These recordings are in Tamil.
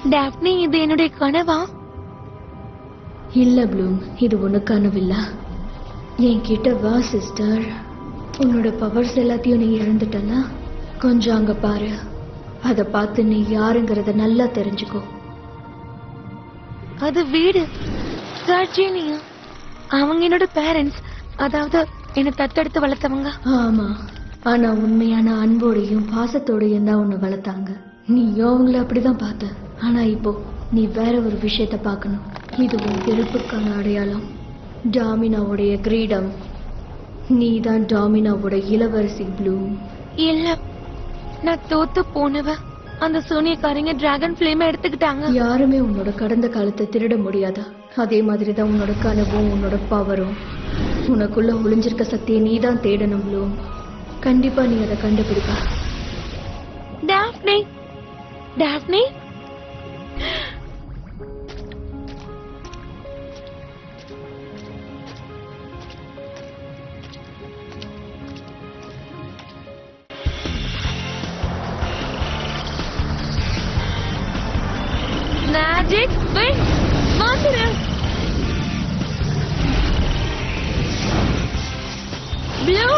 டாப்னி, இது என்னுடைய கனவா? இல்ல ப்ளூம், இது ஒண்ணு கனவில்ல. என்கிட்ட வா சிஸ்டர். உன்னோட பவர்ஸ் எல்லாத்தையும் நீ இழந்துட்டல, கொஞ்சம் அங்க பாரு. அத பார்த்து நீ யாருங்கிறத நல்லா தெரிஞ்சுக்கோ. அது வீடு. சர்ஜினியா, அவங்க என்னோட பேரண்ட்ஸ், அதாவது என்ன தத்தெடுத்து வளர்த்தவங்க. ஆமா, ஆனா உண்மையான அன்போடையும் பாசத்தோடையும் தான் உன்னை வளர்த்தாங்க. நீ அவங்கள அப்படிதான் பார்த்த. ஆனா இப்போ நீ வேற ஒரு விஷயத்த பார்க்கணும். இது உன் பிறப்புக்கான அடையாளம். டாமினாவுடைய கிரீடம். நீ தான் டாமினாவோட இளவரசி ப்ளூம். இல்ல, நான் தோத்து போனவ. அந்த சூனியக்காரங்க டிராகன் ஃபிளேம் எடுத்துக்கிட்டாங்க. யாருமே உன்னோட கடந்த காலத்தை திருட முடியாதா? அதே மாதிரிதான் உன்னோட கனவும் உன்னோட பவரும். உனக்குள்ள ஒளிஞ்சிருக்க சக்தியை நீ தான் தேடணும் ப்ளூம். கண்டிப்பா நீ அதை கண்டுபிடிப்ப. டாப்னி, டாப்னி, மேஜிக் விங் வந்துரு. ப்ளூ,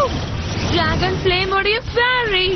டிராகன் ஃபிளேம் உடைய ஃபேரி.